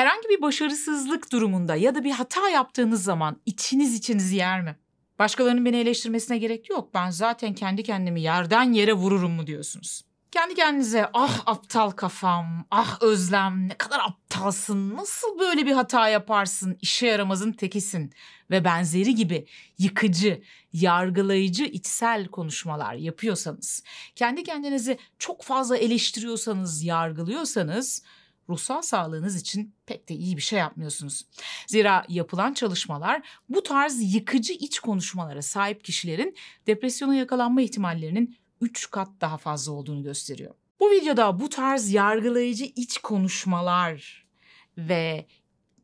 Herhangi bir başarısızlık durumunda ya da bir hata yaptığınız zaman içinizi yer mi? Başkalarının beni eleştirmesine gerek yok. Ben zaten kendi kendimi yerden yere vururum mu diyorsunuz? Kendi kendinize ah aptal kafam, ah Özlem ne kadar aptalsın, nasıl böyle bir hata yaparsın, işe yaramazın tekisin ve benzeri gibi yıkıcı, yargılayıcı içsel konuşmalar yapıyorsanız, kendi kendinizi çok fazla eleştiriyorsanız, yargılıyorsanız ruhsal sağlığınız için pek de iyi bir şey yapmıyorsunuz. Zira yapılan çalışmalar bu tarz yıkıcı iç konuşmalara sahip kişilerin depresyona yakalanma ihtimallerinin 3 kat daha fazla olduğunu gösteriyor. Bu videoda bu tarz yargılayıcı iç konuşmalar ve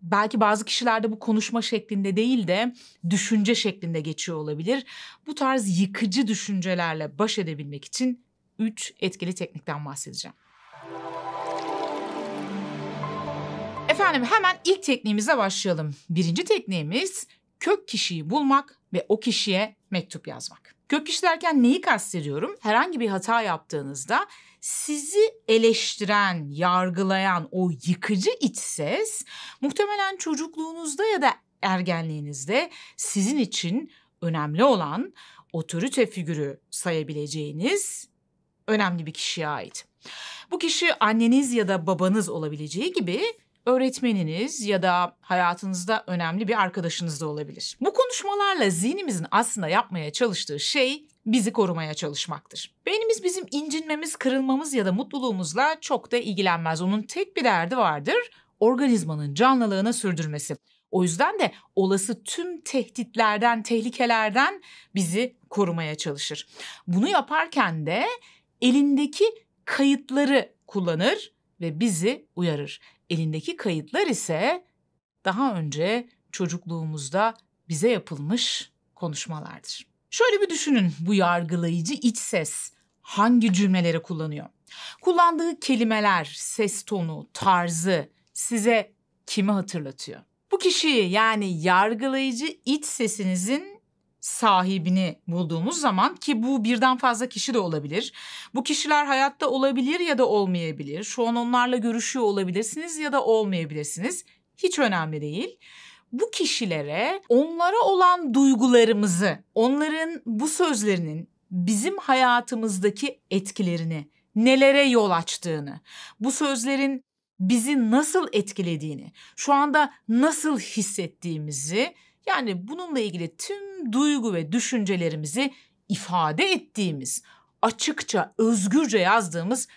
belki bazı kişilerde bu konuşma şeklinde değil de düşünce şeklinde geçiyor olabilir. Bu tarz yıkıcı düşüncelerle baş edebilmek için 3 etkili teknikten bahsedeceğim. Efendim hemen ilk tekniğimize başlayalım. Birinci tekniğimiz kök kişiyi bulmak ve o kişiye mektup yazmak. Kök kişi derken neyi kastediyorum? Herhangi bir hata yaptığınızda sizi eleştiren, yargılayan o yıkıcı iç ses muhtemelen çocukluğunuzda ya da ergenliğinizde sizin için önemli olan otorite figürü sayabileceğiniz önemli bir kişiye ait. Bu kişi anneniz ya da babanız olabileceği gibi öğretmeniniz ya da hayatınızda önemli bir arkadaşınız da olabilir. Bu konuşmalarla zihnimizin aslında yapmaya çalıştığı şey bizi korumaya çalışmaktır. Beynimiz bizim incinmemiz, kırılmamız ya da mutluluğumuzla çok da ilgilenmez. Onun tek bir derdi vardır, organizmanın canlılığını sürdürmesi. O yüzden de olası tüm tehditlerden, tehlikelerden bizi korumaya çalışır. Bunu yaparken de elindeki kayıtları kullanır ve bizi uyarır. Elindeki kayıtlar ise daha önce çocukluğumuzda bize yapılmış konuşmalardır. Şöyle bir düşünün, bu yargılayıcı iç ses hangi cümleleri kullanıyor? Kullandığı kelimeler, ses tonu, tarzı size kimi hatırlatıyor? Bu kişiyi yani yargılayıcı iç sesinizin sahibini bulduğumuz zaman, ki bu birden fazla kişi de olabilir. Bu kişiler hayatta olabilir ya da olmayabilir. Şu an onlarla görüşüyor olabilirsiniz ya da olmayabilirsiniz. Hiç önemli değil. Bu kişilere onlara olan duygularımızı, onların bu sözlerinin bizim hayatımızdaki etkilerini, nelere yol açtığını, bu sözlerin bizi nasıl etkilediğini, şu anda nasıl hissettiğimizi, yani bununla ilgili tüm duygu ve düşüncelerimizi ifade ettiğimiz, açıkça, özgürce yazdığımız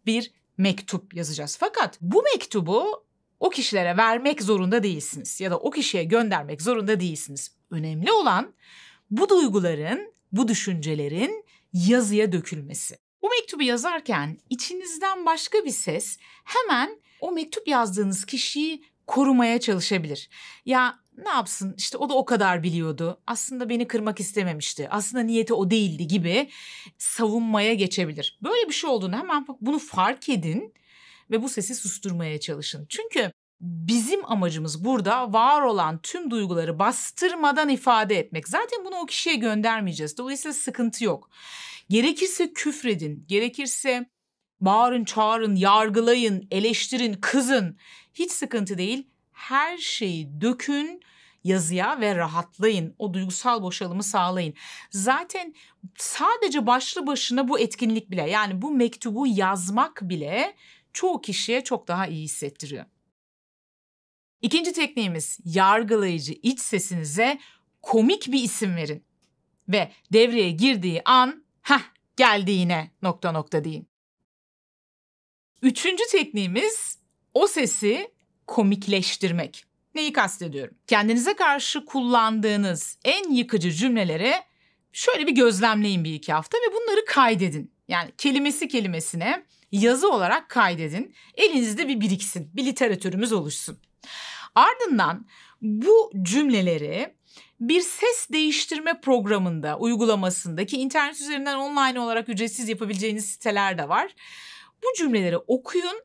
bir mektup yazacağız. Fakat bu mektubu o kişilere vermek zorunda değilsiniz ya da o kişiye göndermek zorunda değilsiniz. Önemli olan bu duyguların, bu düşüncelerin yazıya dökülmesi. Bu mektubu yazarken içinizden başka bir ses hemen o mektup yazdığınız kişiyi korumaya çalışabilir. Ya ne yapsın, işte o da o kadar biliyordu, aslında beni kırmak istememişti, aslında niyeti o değildi gibi savunmaya geçebilir. Böyle bir şey olduğunu hemen bunu fark edin ve bu sesi susturmaya çalışın. Çünkü bizim amacımız burada var olan tüm duyguları bastırmadan ifade etmek. Zaten bunu o kişiye göndermeyeceğiz. Dolayısıyla sıkıntı yok. Gerekirse küfredin, gerekirse bağırın, çağırın, yargılayın, eleştirin, kızın. Hiç sıkıntı değil. Her şeyi dökün yazıya ve rahatlayın. O duygusal boşalımı sağlayın. Zaten sadece başlı başına bu etkinlik bile, yani bu mektubu yazmak bile çoğu kişiye çok daha iyi hissettiriyor. İkinci tekniğimiz, yargılayıcı iç sesinize komik bir isim verin. Ve devreye girdiği an, geldi yine ... deyin. Üçüncü tekniğimiz, o sesi komikleştirmek. Neyi kastediyorum? Kendinize karşı kullandığınız en yıkıcı cümleleri şöyle bir gözlemleyin 1-2 hafta ve bunları kaydedin. Yani kelimesi kelimesine yazı olarak kaydedin. Elinizde bir biriksin, bir literatürümüz oluşsun. Ardından bu cümleleri bir ses değiştirme programında, uygulamasındaki internet üzerinden online olarak ücretsiz yapabileceğiniz siteler de var. Bu cümleleri okuyun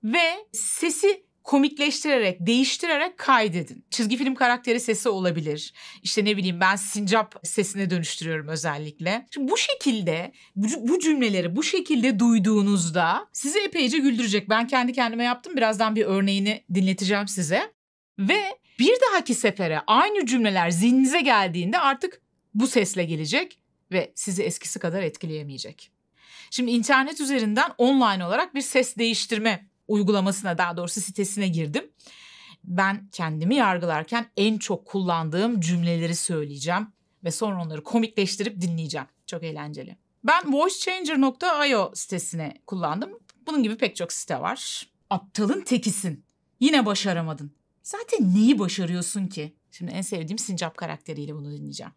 ve sesi komikleştirerek, değiştirerek kaydedin. Çizgi film karakteri sesi olabilir. İşte ne bileyim ben sincap sesine dönüştürüyorum özellikle. Şimdi bu şekilde bu cümleleri bu şekilde duyduğunuzda sizi epeyce güldürecek. Ben kendi kendime yaptım. Birazdan bir örneğini dinleteceğim size. Ve bir dahaki sefere aynı cümleler zihninize geldiğinde artık bu sesle gelecek ve sizi eskisi kadar etkileyemeyecek. Şimdi internet üzerinden online olarak bir ses değiştirme uygulamasına, daha doğrusu sitesine girdim. Ben kendimi yargılarken en çok kullandığım cümleleri söyleyeceğim ve sonra onları komikleştirip dinleyeceğim. Çok eğlenceli. Ben voicechanger.io sitesine kullandım. Bunun gibi pek çok site var. Aptalın tekisin. Yine başaramadın. Zaten neyi başarıyorsun ki? Şimdi en sevdiğim sincap karakteriyle bunu dinleyeceğim.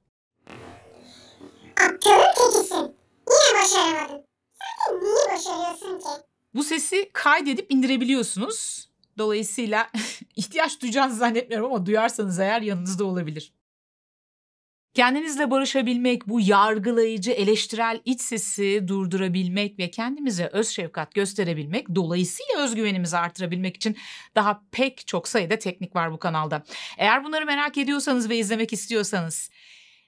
Aptalın tekisin. Yine başaramadın. Zaten neyi başarıyorsun ki? Bu sesi kaydedip indirebiliyorsunuz. Dolayısıyla ihtiyaç duyacağınızı zannetmiyorum ama duyarsanız eğer yanınızda olabilir. Kendinizle barışabilmek, bu yargılayıcı, eleştirel iç sesi durdurabilmek ve kendimize öz şefkat gösterebilmek, dolayısıyla özgüvenimizi artırabilmek için daha pek çok sayıda teknik var bu kanalda. Eğer bunları merak ediyorsanız ve izlemek istiyorsanız,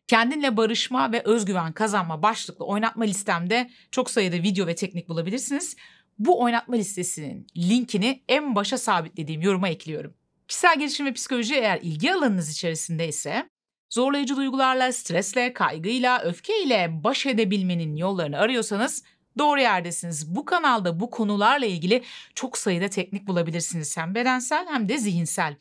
kendinle barışma ve özgüven kazanma başlıklı oynatma listemde çok sayıda video ve teknik bulabilirsiniz. Bu oynatma listesinin linkini en başa sabitlediğim yoruma ekliyorum. Kişisel gelişim ve psikoloji eğer ilgi alanınız içerisinde ise zorlayıcı duygularla, stresle, kaygıyla, öfkeyle baş edebilmenin yollarını arıyorsanız doğru yerdesiniz. Bu kanalda bu konularla ilgili çok sayıda teknik bulabilirsiniz. Hem bedensel hem de zihinsel.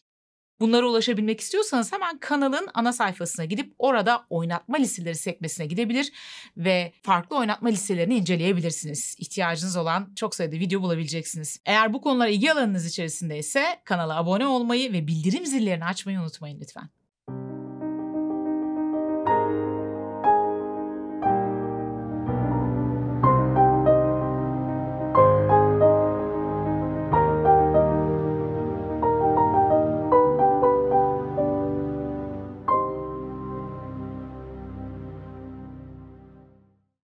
Bunlara ulaşabilmek istiyorsanız hemen kanalın ana sayfasına gidip orada oynatma listeleri sekmesine gidebilir ve farklı oynatma listelerini inceleyebilirsiniz. İhtiyacınız olan çok sayıda video bulabileceksiniz. Eğer bu konular ilgi alanınız içerisinde ise kanala abone olmayı ve bildirim zillerini açmayı unutmayın lütfen.